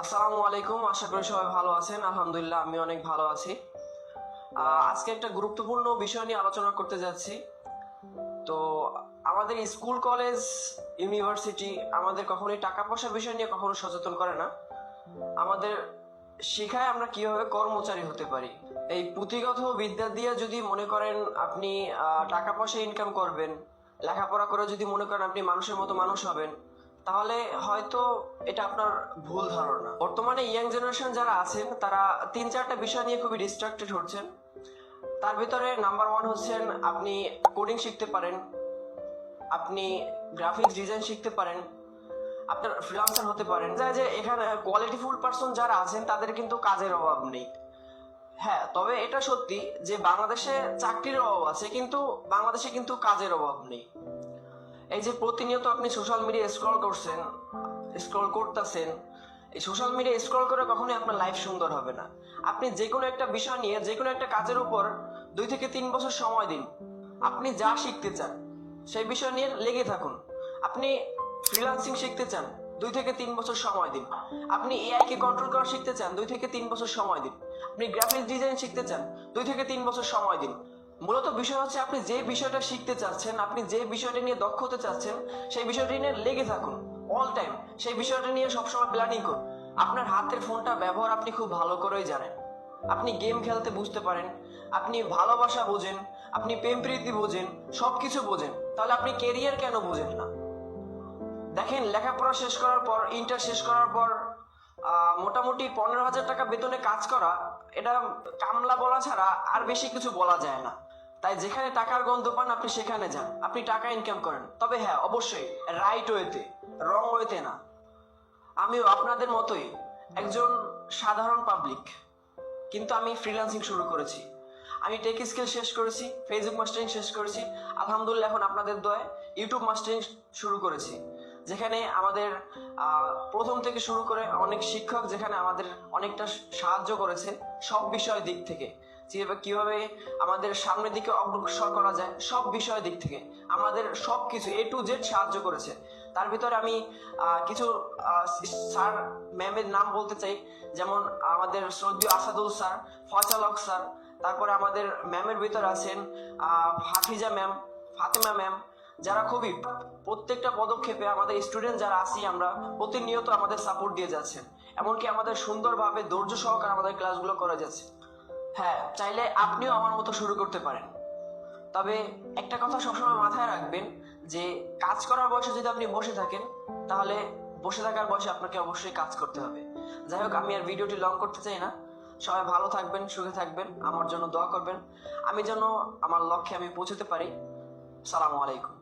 আসসালামু আলাইকুম, আশা করি সবাই ভালো আছেন। আলহামদুলিল্লাহ আমি অনেক ভালো আছি। আজকে একটা গুরুত্বপূর্ণ বিষয় নিয়ে আলোচনা করতে যাচ্ছি। তো আমাদের স্কুল, কলেজ, ইউনিভার্সিটি আমাদের কখনোই টাকা পয়সার বিষয় নিয়ে কখনো সচেতন করে না। আমাদের শেখায় আমরা কিভাবে কর্মচারী হতে পারি। এই পুঁথিগত বিদ্যা দিয়ে যদি মনে করেন আপনি টাকা পয়সা ইনকাম করবেন, লেখাপড়া করে যদি মনে করেন আপনি মানুষের মতো মানুষ হবেন, তাহলে হয়তো এটা আপনার ভুল ধারণা। বর্তমানে ইয়াং জেনারেশন যারা আছেন তারা তিন চারটা বিষয় নিয়ে খুবই ডিস্ট্রাক্টেড হচ্ছেন। তার ভিতরে নাম্বার ওয়ান হচ্ছেন আপনি কোডিং শিখতে পারেন, আপনি গ্রাফিক্স ডিজাইন শিখতে পারেন, আপনার ফ্রিল্যান্সার হতে পারেন। যা যে এখানে কোয়ালিটিফুল পারসন যারা আছেন তাদের কিন্তু কাজের অভাব নেই। হ্যাঁ, তবে এটা সত্যি যে বাংলাদেশে চাকরির অভাব আছে, কিন্তু বাংলাদেশে কিন্তু কাজের অভাব নেই। এই যে প্রতিনিয়ত আপনি সোশ্যাল মিডিয়া স্ক্রল করতেছেন, এই সোশ্যাল মিডিয়া স্ক্রল করে কখনোই আপনার লাইফ সুন্দর হবে না। আপনি যে কোনো একটা বিষয় নিয়ে যে কোনো একটা কাজের উপর 2 থেকে 3 বছর সময় দিন। আপনি যা শিখতে চান সেই বিষয় নিয়ে লেগে থাকুন। আপনি ফ্রিল্যান্সিং শিখতে চান, 2 থেকে 3 বছর সময় দিন। আপনি এআই কে কন্ট্রোল করা শিখতে চান, 2 থেকে 3 বছর সময় দিন। আপনি গ্রাফিক্স ডিজাইন শিখতে চান, 2 থেকে 3 বছর সময় দিন। মূলত বিষয় হচ্ছে আপনি যে বিষয়টা শিখতে চাচ্ছেন, আপনি যে বিষয়টা নিয়ে দক্ষ হতে চাচ্ছেন, সেই বিষয়টি নিয়ে লেগে থাকুন অল টাইম। সেই বিষয়টা নিয়ে সবসময় প্ল্যানিং করুন। আপনার হাতের ফোনটা ব্যবহার আপনি খুব ভালো করেই জানেন। আপনি গেম খেলতে বুঝতে পারেন, আপনি ভালোবাসা বোঝেন, আপনি প্রেম প্রীতি বোঝেন, সবকিছু বোঝেন। তাহলে আপনি কেরিয়ার কেন বোঝেন না? দেখেন, লেখাপড়া শেষ করার পর, ইন্টার শেষ করার পর মোটামুটি 15,000 টাকা বেতনে কাজ করা, এটা কামলা বলা ছাড়া আর বেশি কিছু বলা যায় না। তাই যেখানে টাকার গন্ধ পান আপনি সেখানে যান, আপনি টাকা ইনকাম করেন। তবে হ্যাঁ, অবশ্যই রাইট ওয়েতে, রং ওয়েতে না। আমিও আপনাদের মতোই একজন সাধারণ পাবলিক, কিন্তু আমি ফ্রিল্যান্সিং শুরু করেছি। আমি টেক স্কিল শেষ করেছি, ফেসবুক মাস্টারিং শেষ করেছি। আলহামদুলিল্লাহ এখন আপনাদের দয়ায় ইউটিউব মাস্টারিং শুরু করেছি, যেখানে আমাদের প্রথম থেকে শুরু করে অনেক শিক্ষক যেখানে আমাদের অনেকটা সাহায্য করেছে সব বিষয় দিক থেকে। কিভাবে আমাদের সামনের দিকে অগ্রসর করা যায়, সব বিষয় দিক থেকে আমাদের সব কিছু A to Z সাহায্য করেছে। তার ভিতরে আমি কিছু স্যার ম্যামের নাম বলতে চাই, যেমন আমাদের শ্রদ্ধেয় আসাদুল স্যার, ফয়সাল হক স্যার। তারপরে আমাদের ম্যামের ভিতরে আছেন হাফিজা ম্যাম, ফাতেমা ম্যাম, যারা খুবই প্রত্যেকটা পদক্ষেপে আমাদের স্টুডেন্ট যারা আছি আমরা প্রতিনিয়ত আমাদের সাপোর্ট দিয়ে যাচ্ছেন। এমনকি আমাদের সুন্দরভাবে ধৈর্য সহকারে আমাদের ক্লাসগুলো করা যাচ্ছে। হ্যাঁ, চাইলে আপনিও আমার মতো শুরু করতে পারেন। তবে একটা কথা সবসময় মাথায় রাখবেন যে কাজ করার বয়সে যদি আপনি বসে থাকেন, তাহলে বসে থাকার বয়সে আপনাকে অবশ্যই কাজ করতে হবে। যাই হোক, আমি আর ভিডিওটি লং করতে চাই না। সবাই ভালো থাকবেন, সুখে থাকবেন, আমার জন্য দোয়া করবেন, আমি যেন আমার লক্ষ্যে আমি পৌঁছতে পারি। সালামু আলাইকুম।